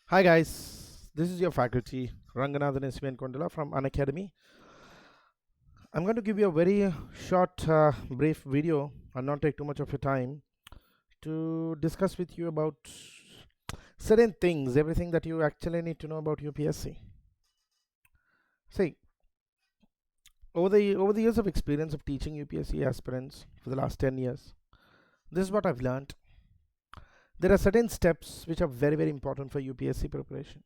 Hi guys, this is your faculty Ranganathan SVN Kondala from Unacademy. I'm going to give you a very short, brief video and not take too much of your time to discuss with you about certain things, everything that you actually need to know about UPSC. See, over the years of experience of teaching UPSC aspirants for the last 10 years, this is what I've learned. There are certain steps which are very important for UPSC preparation.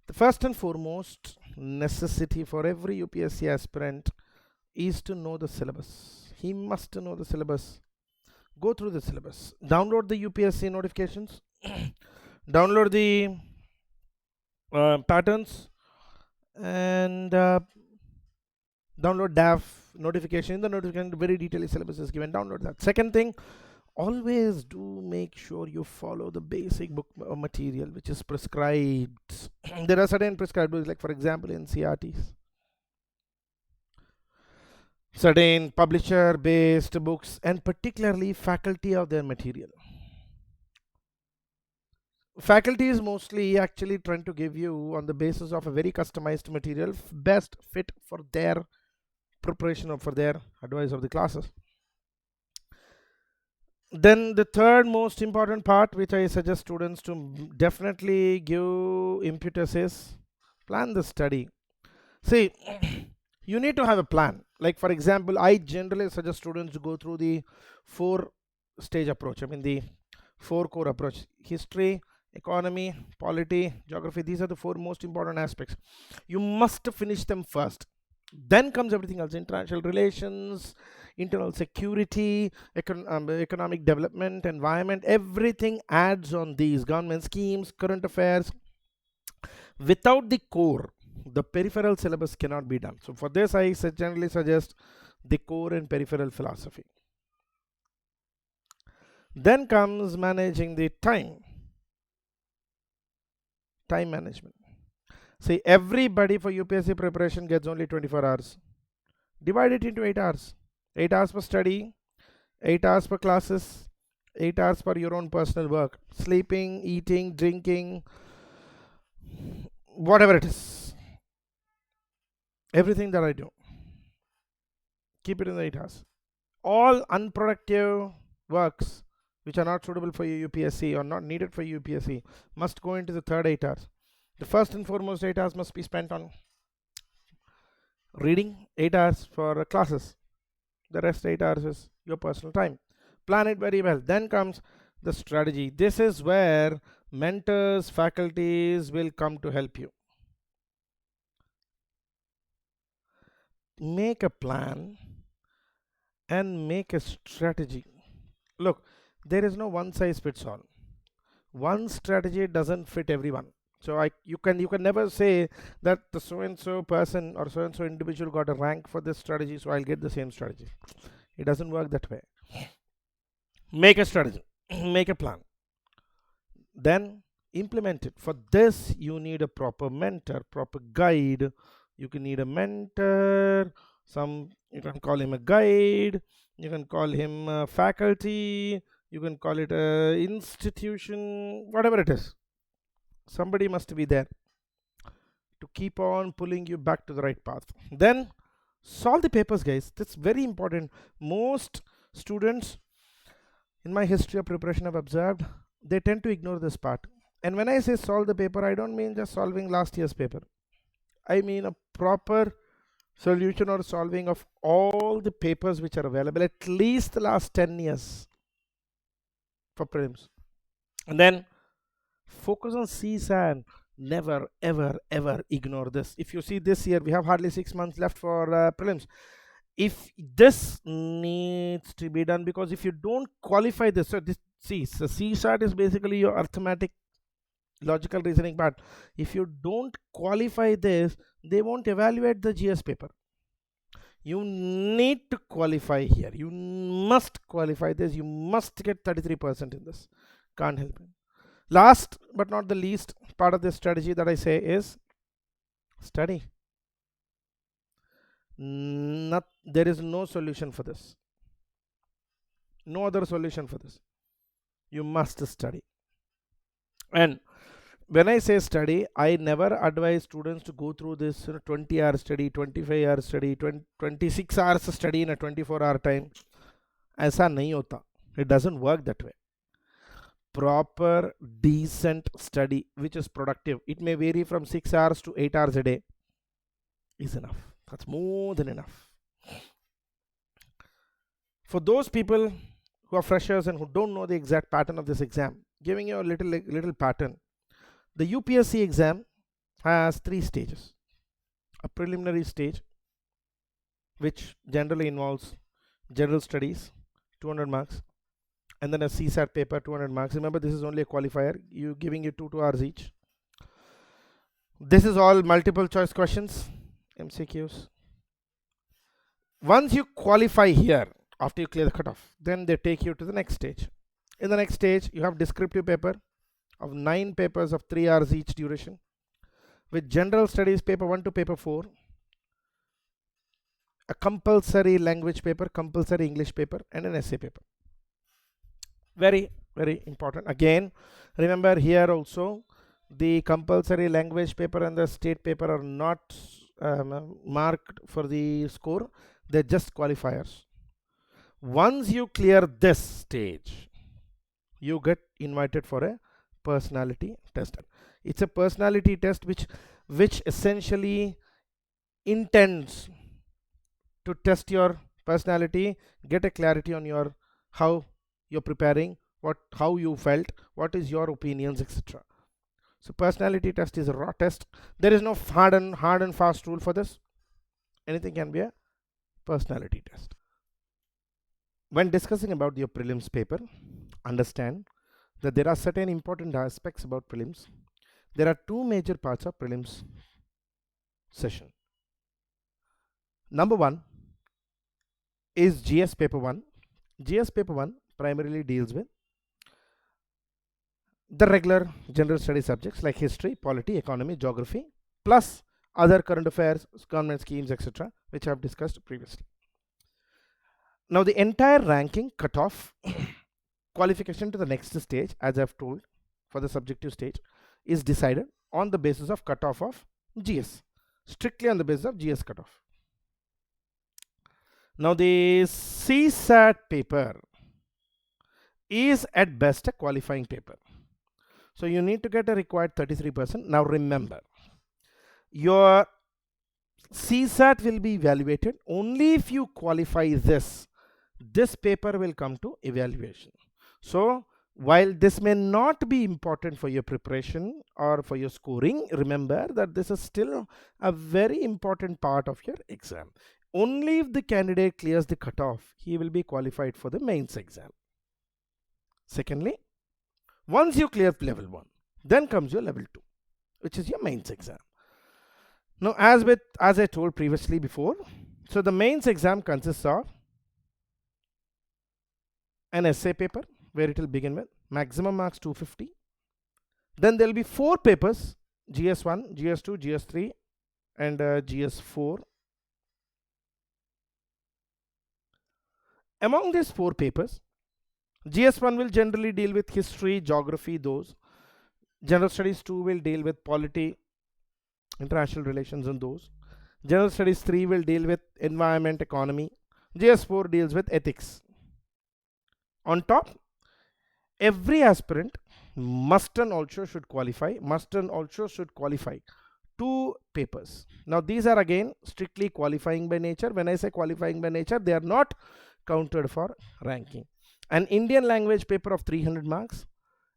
The first and foremost necessity for every UPSC aspirant is to know the syllabus. He must know the syllabus. Go through the syllabus. Download the UPSC notifications. Download the patterns and download DAF notification. In the notification, very detailed syllabus is given. Download that. Second thing, always do make sure you follow the basic book material which is prescribed. There are certain prescribed books, like for example NCERTs, certain publisher based books, and particularly faculty of their material. Faculty is mostly actually trying to give you, on the basis of a very customized material, best fit for their preparation or for their advice of the classes. Then the third most important part which I suggest students to definitely give impetus is plan the study. See, you need to have a plan. Like for example, I generally suggest students to go through the 4-stage approach. I mean the 4 core approach: history, economy, polity, geography. These are the 4 most important aspects. You must finish them first. Then comes everything else: international relations, internal security, economic development, environment. Everything adds on these: government schemes, current affairs. Without the core, the peripheral syllabus cannot be done. So for this, I generally suggest the core and peripheral philosophy. Then comes managing the time management. See, everybody for UPSC preparation gets only 24 hours. Divide it into 8 hours. 8 hours for study, 8 hours for classes, 8 hours for your own personal work, sleeping, eating, drinking, whatever it is. Everything that I do, keep it in the 8 hours. All unproductive works which are not suitable for your UPSC or not needed for UPSC must go into the third 8 hours. The first and foremost 8 hours must be spent on reading, 8 hours for classes. The rest 8 hours is your personal time. Plan it very well. Then comes the strategy. This is where mentors, faculties will come to help you. Make a plan and make a strategy. Look, there is no one size fits all. One strategy doesn't fit everyone. So you can never say that the so and so person or so and so individual got a rank for this strategy, so I'll get the same strategy. It doesn't work that way. Make a strategy, make a plan, then implement it. For this, you need a proper mentor, proper guide. You can need a mentor. You can call him a guide. You can call him a faculty. You can call it a institution. Whatever it is, somebody must be there to keep on pulling you back to the right path. Then solve the papers, guys. That's very important. Most students in my history of preparation I've observed, they tend to ignore this part. And when I say solve the paper, I don't mean just solving last year's paper. I mean a proper solution or solving of all the papers which are available, at least the last 10 years for prelims. And then focus on CSAN. Never ever ignore this. If you see, this year we have hardly 6 months left for prelims. If this needs to be done, because if you don't qualify this, so the CSAT is basically your arithmetic logical reasoning part. If you don't qualify this, they won't evaluate the GS paper. You need to qualify here. You must qualify this. You must get 33% in this. Can't help it. Last but not the least part of this strategy that I say is study. There is no solution for this. No other solution for this. You must study. And when I say study, I never advise students to go through this 20-hour study, 25-hour study, 26 hours study in a 24-hour time. ऐसा नहीं होता. It doesn't work that way. Proper, decent study, which is productive. It may vary from 6 hours to 8 hours a day, is enough. That's more than enough. For those people who are freshers and who don't know the exact pattern of this exam, giving you a little pattern. The UPSC exam has 3 stages. A preliminary stage, which generally involves general studies, 200 marks, and then a CSAT paper, 200 marks. Remember, this is only a qualifier. You giving you 2 hours each. This is all multiple choice questions, MCQs. Once you qualify here, after you clear the cutoff, then they take you to the next stage. In the next stage, you have descriptive paper of 9 papers of 3 hours each duration, with general studies paper 1 to paper 4, a compulsory language paper, compulsory English paper, and an essay paper. Very, very important. Again, remember here also, the compulsory language paper and the state paper are not marked for the score. They're just qualifiers. Once you clear this stage, you get invited for a personality test. It's a personality test which essentially intends to test your personality, get a clarity on your how you're preparing, how you felt, what is your opinions, etc. So personality test is a raw test. There is no hard and fast rule for this. Anything can be a personality test. When discussing about your prelims paper, understand that there are certain important aspects about prelims. There are 2 major parts of prelims session. Number 1 is GS paper 1. GS paper 1 primarily deals with the regular general study subjects like history, polity, economy, geography, plus other current affairs, government schemes, etc., which I have discussed previously. Now the entire ranking cutoff qualification to the next stage, as I've told, for the subjective stage, is decided on the basis of cutoff of GS, strictly on the basis of GS cutoff. Now the CSAT paper is at best a qualifying paper. So you need to get a required 33%. Now remember, your CSAT will be evaluated only if you qualify this. This paper will come to evaluation. So while this may not be important for your preparation or for your scoring, remember that this is still a very important part of your exam. Only if the candidate clears the cutoff, he will be qualified for the mains exam. Secondly, once you clear level 1, then comes your level 2, which is your mains exam. Now, as I told previously before, so the mains exam consists of an essay paper, where it will begin with maximum marks 250. Then there will be 4 papers, GS1, GS2, GS3, and GS4. Among these 4 papers, GS1 will generally deal with history, geography, those. General Studies 2 will deal with polity, international relations, and those. General Studies 3 will deal with environment, economy. GS4 deals with ethics. On top, every aspirant must and also should qualify 2 papers. Now these are again strictly qualifying by nature. When I say qualifying by nature, they are not counted for ranking. An Indian language paper of 300 marks,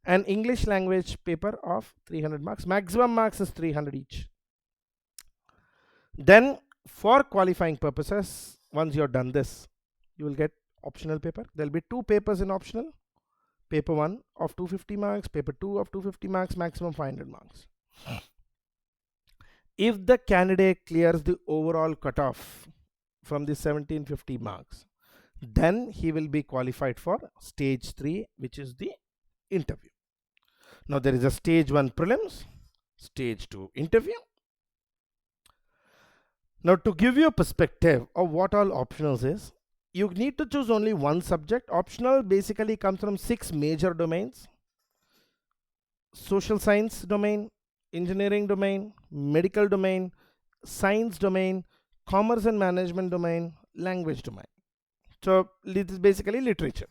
an English language paper of 300 marks. Maximum marks is 300 each. Then for qualifying purposes, once you're done this, you will get optional paper. There will be 2 papers in optional. Paper 1 of 250 marks, paper 2 of 250 marks, maximum 500 marks. If the candidate clears the overall cutoff from the 1750 marks, then he will be qualified for stage 3, which is the interview. Now there is a stage 1 prelims, stage 2 interview. Now to give you a perspective of what all optionals is, you need to choose only one subject. Optional basically comes from 6 major domains. social science domain, engineering domain, medical domain, science domain, commerce and management domain, language domain. So this is basically literature.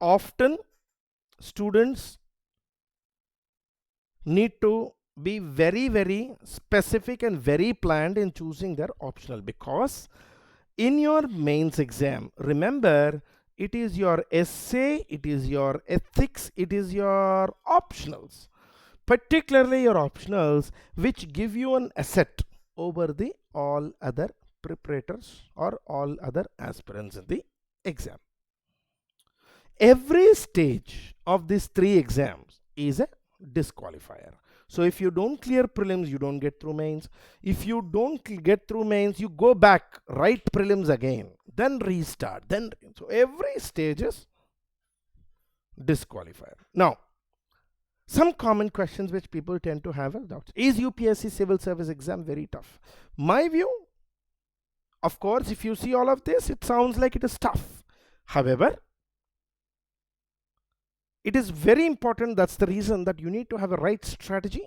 Often students need to be very specific and very planned in choosing their optional, because in your mains exam, remember, it is your essay, it is your ethics, it is your optionals, particularly your optionals, which give you an asset over the all other preparators or all other aspirants in the exam. Every stage of these three exams is a disqualifier. So if you don't clear prelims, you don't get through mains. If you don't get through mains, you go back, write prelims again, then restart. So every stage is disqualifier. Now, some common questions which people tend to have are doubts. Is UPSC civil service exam very tough? My view, of course, if you see all of this, it sounds like it is tough. However, it is very important. That's the reason that you need to have a right strategy,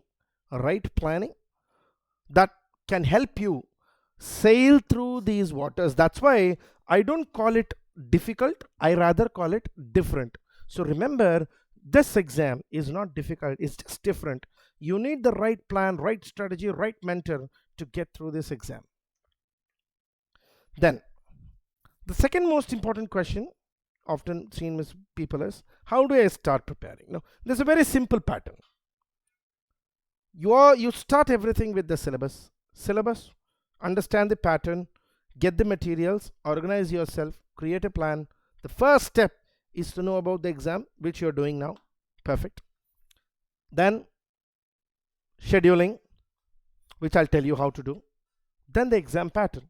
a right planning that can help you sail through these waters. That's why I don't call it difficult, I rather call it different. So remember, this exam is not difficult, it's just different. You need the right plan, right strategy, right mentor to get through this exam. Then the second most important question often seen with people is, how do I start preparing? Now, there's a very simple pattern. You start everything with the syllabus, understand the pattern, get the materials, organize yourself, create a plan. The first step is to know about the exam, which you're doing now. Perfect. Then scheduling, which I'll tell you how to do. Then the exam pattern.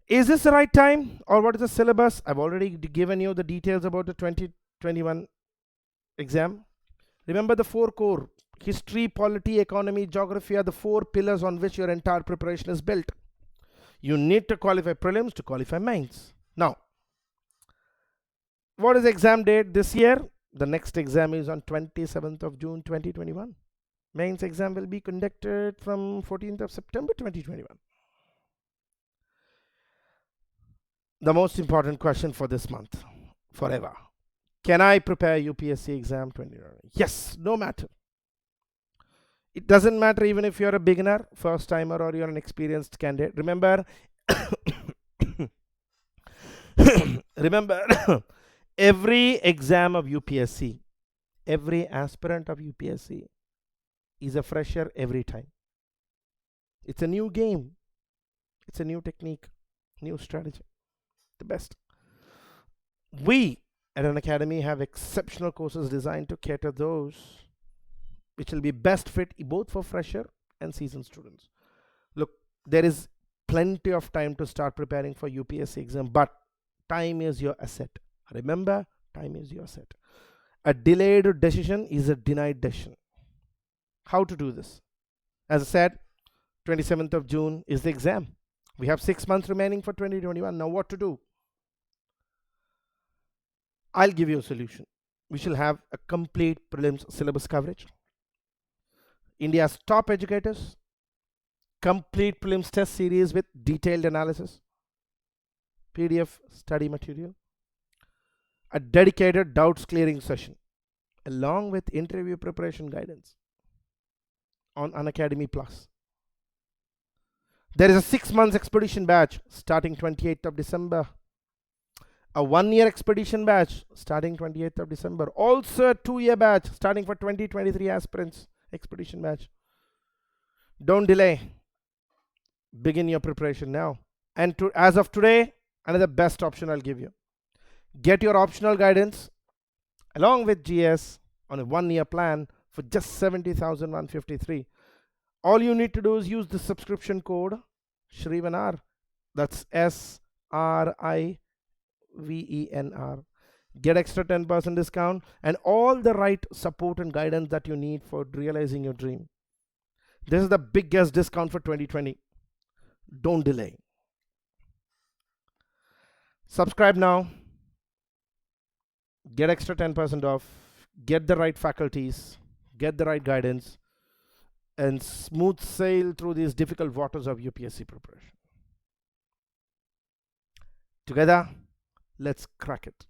Is this the right time, or what is the syllabus? I've already given you the details about the 2021 exam. Remember the four core: history, polity, economy, geography are the four pillars on which your entire preparation is built. You need to qualify prelims to qualify mains. Now, what is the exam date this year? The next exam is on 27th of June 2021. Mains exam will be conducted from 14th of September 2021. The most important question for this month, forever: can I prepare UPSC exam 2020? Yes, no matter. It doesn't matter even if you're a beginner, first timer, or you're an experienced candidate. Remember, every exam of UPSC, every aspirant of UPSC is a fresher every time. It's a new game. It's a new technique, new strategy. The best. We at Unacademy have exceptional courses designed to cater those which will be best fit both for fresher and seasoned students. Look, there is plenty of time to start preparing for UPSC exam, but time is your asset. Remember, time is your asset. A delayed decision is a denied decision. How to do this? As I said, 27th of June is the exam. We have 6 months remaining for 2021. Now what to do? I'll give you a solution. We shall have a complete prelims syllabus coverage. India's top educators, complete prelims test series with detailed analysis, PDF study material, a dedicated doubts clearing session, along with interview preparation guidance on Unacademy Plus. There is a 6 months expedition batch starting 28th of December. A 1-year expedition batch starting 28th of December. Also a 2-year batch starting for 2023 aspirants. Expedition batch. Don't delay. Begin your preparation now. And as of today, another best option I'll give you. Get your optional guidance along with GS on a 1-year plan for just 70,153. All you need to do is use the subscription code SHRIVENR. That's SRIVENR. Get extra 10% discount and all the right support and guidance that you need for realizing your dream. This is the biggest discount for 2020. Don't delay. Subscribe now. get extra 10% off, get the right faculties, get the right guidance, and smooth sail through these difficult waters of UPSC preparation. Together, let's crack it.